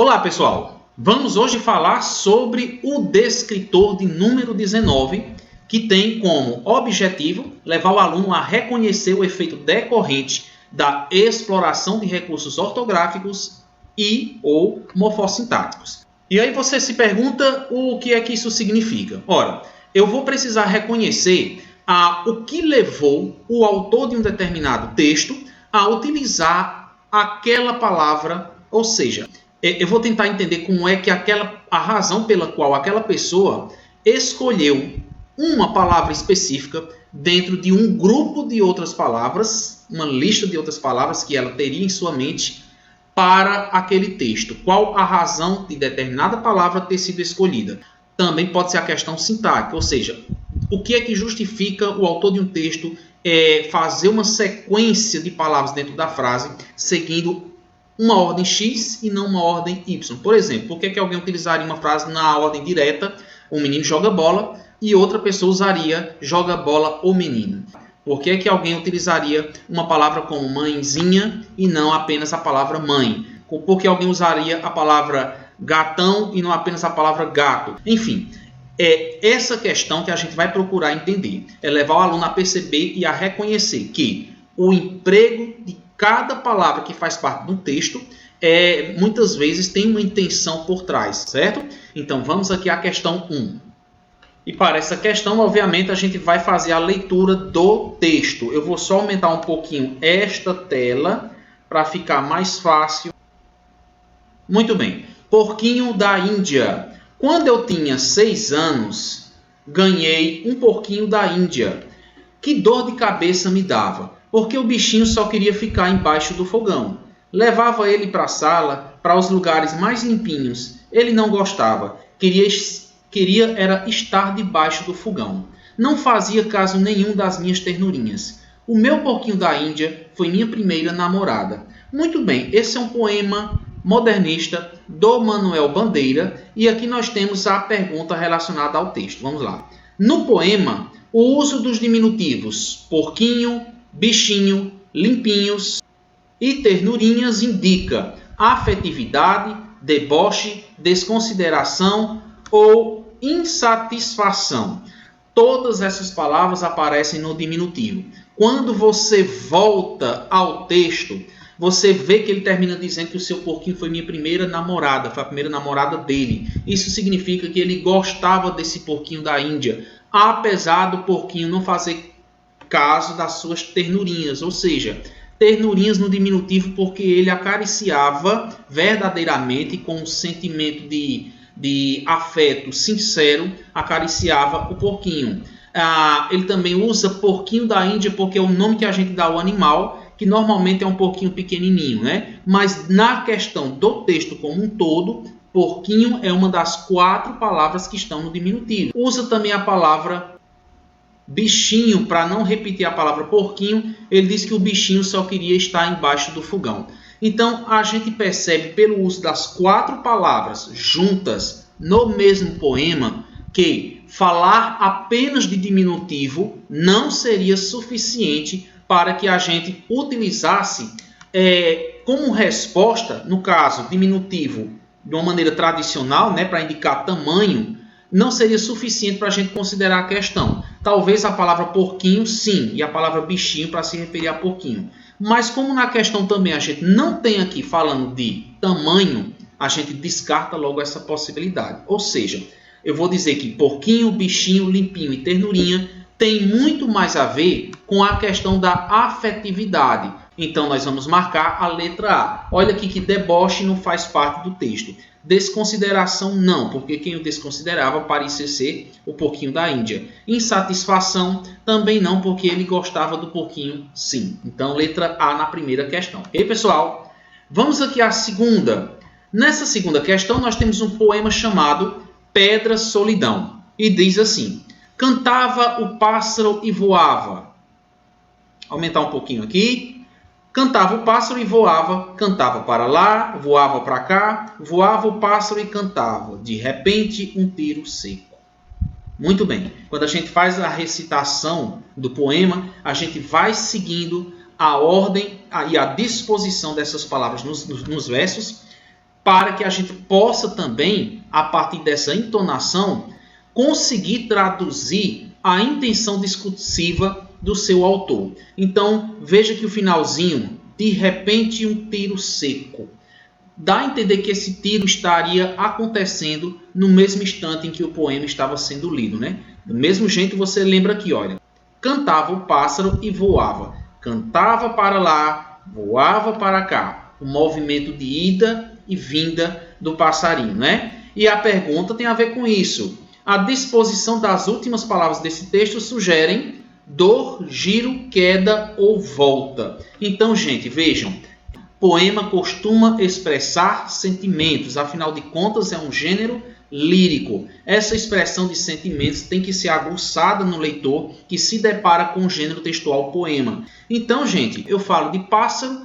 Olá pessoal, vamos hoje falar sobre o descritor de número 19, que tem como objetivo levar o aluno a reconhecer o efeito decorrente da exploração de recursos ortográficos e ou morfossintáticos. E aí você se pergunta o que é que isso significa? Ora, eu vou precisar reconhecer o que levou o autor de um determinado texto a utilizar aquela palavra, ou seja, eu vou tentar entender como é que a razão pela qual aquela pessoa escolheu uma palavra específica dentro de um grupo de outras palavras, uma lista de outras palavras que ela teria em sua mente para aquele texto. Qual a razão de determinada palavra ter sido escolhida? Também pode ser a questão sintática, ou seja, o que é que justifica o autor de um texto fazer uma sequência de palavras dentro da frase seguindo uma ordem X e não uma ordem Y. Por exemplo, por que alguém utilizaria uma frase na ordem direta, o menino joga bola, e outra pessoa usaria joga bola o menino? Por que alguém utilizaria uma palavra como mãezinha e não apenas a palavra mãe? Por que alguém usaria a palavra gatão e não apenas a palavra gato? Enfim, é essa questão que a gente vai procurar entender. É levar o aluno a perceber e a reconhecer que o emprego de cada palavra que faz parte do texto muitas vezes tem uma intenção por trás, certo? Então vamos aqui à questão 1. E para essa questão, obviamente, a gente vai fazer a leitura do texto. Eu vou só aumentar um pouquinho esta tela para ficar mais fácil. Muito bem. Porquinho da Índia. Quando eu tinha 6 anos, ganhei um porquinho da Índia. Que dor de cabeça me dava, porque o bichinho só queria ficar embaixo do fogão. Levava ele para a sala, para os lugares mais limpinhos. Ele não gostava. Queria era estar debaixo do fogão. Não fazia caso nenhum das minhas ternurinhas. O meu porquinho da Índia foi minha primeira namorada. Muito bem, esse é um poema modernista do Manuel Bandeira. E aqui nós temos a pergunta relacionada ao texto. Vamos lá. No poema, o uso dos diminutivos porquinho, bichinho, limpinhos e ternurinhas indica afetividade, deboche, desconsideração ou insatisfação. Todas essas palavras aparecem no diminutivo. Quando você volta ao texto, você vê que ele termina dizendo que o seu porquinho foi minha primeira namorada, foi a primeira namorada dele. Isso significa que ele gostava desse porquinho da Índia, apesar do porquinho não fazer caso das suas ternurinhas, ou seja, ternurinhas no diminutivo porque ele acariciava verdadeiramente com um sentimento de afeto sincero, acariciava o porquinho. Ele também usa porquinho da Índia porque é o nome que a gente dá ao animal, que normalmente é um porquinho pequenininho, né? Mas na questão do texto como um todo, porquinho é uma das 4 palavras que estão no diminutivo. Usa também a palavra bichinho, para não repetir a palavra porquinho, ele diz que o bichinho só queria estar embaixo do fogão. Então, a gente percebe pelo uso das 4 palavras juntas no mesmo poema que falar apenas de diminutivo não seria suficiente para que a gente utilizasse como resposta, no caso, diminutivo de uma maneira tradicional, né, para indicar tamanho, não seria suficiente para a gente considerar a questão. Talvez a palavra porquinho, sim, e a palavra bichinho para se referir a porquinho. Mas como na questão também a gente não tem aqui falando de tamanho, a gente descarta logo essa possibilidade. Ou seja, eu vou dizer que porquinho, bichinho, limpinho e ternurinha tem muito mais a ver com a questão da afetividade. Então nós vamos marcar a letra A. Olha aqui que deboche não faz parte do texto. Desconsideração não, porque quem o desconsiderava parecia ser o porquinho da Índia. Insatisfação também não, porque ele gostava do porquinho sim. Então letra A na primeira questão. Ok, pessoal? Vamos aqui à segunda. Nessa segunda questão nós temos um poema chamado Pedra Solidão. E diz assim: cantava o pássaro e voava. Aumentar um pouquinho aqui. Cantava o pássaro e voava, cantava para lá, voava para cá, voava o pássaro e cantava. De repente, um tiro seco. Muito bem. Quando a gente faz a recitação do poema, a gente vai seguindo a ordem e a disposição dessas palavras nos versos, para que a gente possa também, a partir dessa entonação, conseguir traduzir a intenção discursiva do seu autor. Então, veja que o finalzinho, de repente um tiro seco, dá a entender que esse tiro estaria acontecendo no mesmo instante em que o poema estava sendo lido, né? Do mesmo jeito, você lembra aqui, olha, cantava o pássaro e voava, cantava para lá, voava para cá, o movimento de ida e vinda do passarinho, né? E a pergunta tem a ver com isso. A disposição das últimas palavras desse texto sugerem dor, giro, queda ou volta. Então, gente, vejam, poema costuma expressar sentimentos, afinal de contas é um gênero lírico. Essa expressão de sentimentos tem que ser aguçada no leitor que se depara com o gênero textual poema. Então, gente, eu falo de pássaro,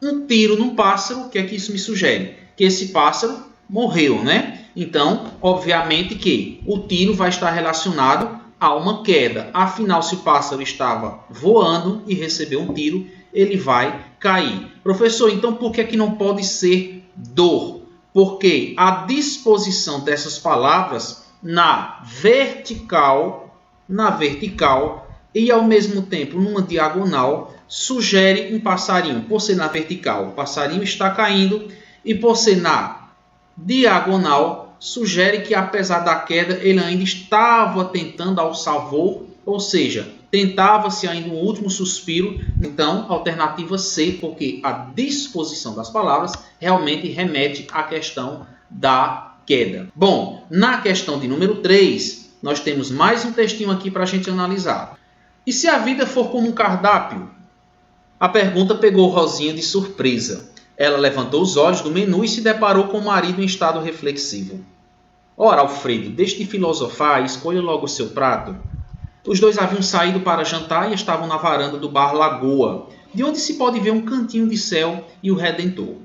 um tiro num pássaro, o que é que isso me sugere? Que esse pássaro morreu, né? Então, obviamente que o tiro vai estar relacionado a uma queda. Afinal, se o pássaro estava voando e recebeu um tiro, ele vai cair. Professor, então por que não pode ser dor? Porque a disposição dessas palavras na vertical e ao mesmo tempo numa diagonal sugere um passarinho. Por ser na vertical, o passarinho está caindo, e por ser na diagonal, sugere que apesar da queda, ele ainda estava tentando alçar voo, ou seja, tentava-se ainda um último suspiro. Então, alternativa C, porque a disposição das palavras realmente remete à questão da queda. Bom, na questão de número 3, nós temos mais um textinho aqui para a gente analisar. E se a vida for como um cardápio? A pergunta pegou Rosinha de surpresa. Ela levantou os olhos do menu e se deparou com o marido em estado reflexivo. Ora, Alfredo, deixe de filosofar e escolha logo o seu prato. Os dois haviam saído para jantar e estavam na varanda do bar Lagoa, de onde se pode ver um cantinho de céu e o Redentor.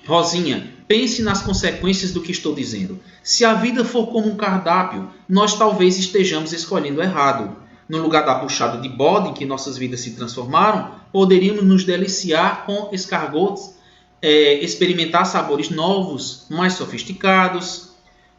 Rosinha, pense nas consequências do que estou dizendo. Se a vida for como um cardápio, nós talvez estejamos escolhendo errado. No lugar da buchada de bode em que nossas vidas se transformaram, poderíamos nos deliciar com escargots, experimentar sabores novos, mais sofisticados.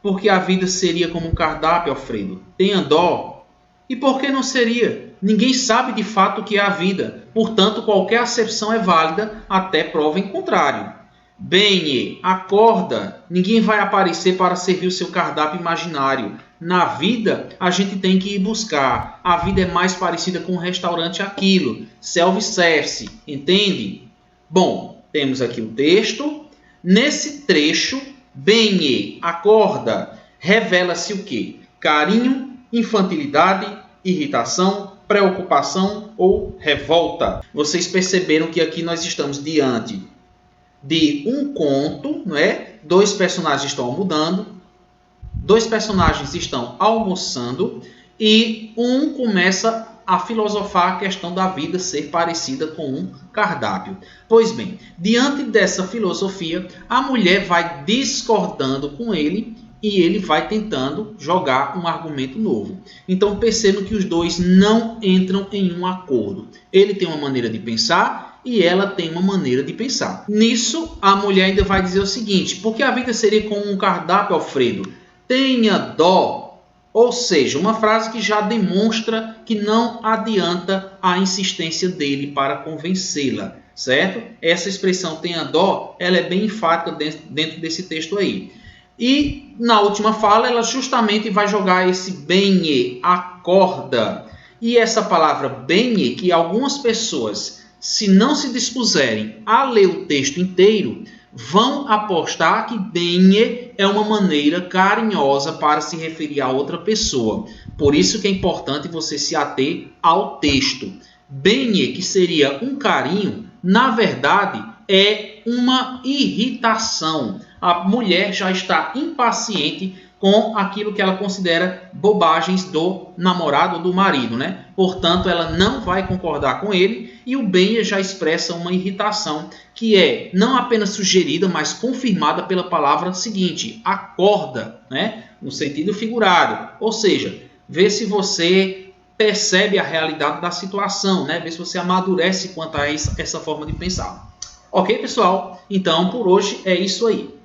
Porque a vida seria como um cardápio, Alfredo. Tenha dó. E por que não seria? Ninguém sabe de fato o que é a vida. Portanto, qualquer acepção é válida até prova em contrário. Bem, acorda. Ninguém vai aparecer para servir o seu cardápio imaginário. Na vida, a gente tem que ir buscar. A vida é mais parecida com um restaurante aquilo. Self-service, entende? Bom, temos aqui o texto. Nesse trecho, bem, acorda, revela-se o quê? Carinho, infantilidade, irritação, preocupação ou revolta. Vocês perceberam que aqui nós estamos diante de um conto, não é? Dois personagens estão mudando, dois personagens estão almoçando e um começa a filosofar a questão da vida ser parecida com um cardápio. Pois bem, diante dessa filosofia, a mulher vai discordando com ele e ele vai tentando jogar um argumento novo. Então percebam que os dois não entram em um acordo. Ele tem uma maneira de pensar e ela tem uma maneira de pensar. Nisso, a mulher ainda vai dizer o seguinte: porque a vida seria como um cardápio, Alfredo? Tenha dó. Ou seja, uma frase que já demonstra que não adianta a insistência dele para convencê-la, certo? Essa expressão tenha dó, ela é bem enfática dentro desse texto aí. E na última fala, ela justamente vai jogar esse bem, acorda. E essa palavra bem, que algumas pessoas, se não se dispuserem a ler o texto inteiro, vão apostar que bem é uma maneira carinhosa para se referir a outra pessoa. Por isso que é importante você se ater ao texto. Bem, que seria um carinho, na verdade é uma irritação. A mulher já está impaciente com aquilo que ela considera bobagens do namorado ou do marido, né? Portanto, ela não vai concordar com ele e o bem já expressa uma irritação que é não apenas sugerida, mas confirmada pela palavra seguinte, acorda, né? No sentido figurado. Ou seja, vê se você percebe a realidade da situação, né? Vê se você amadurece quanto a essa forma de pensar. Ok, pessoal? Então, por hoje é isso aí.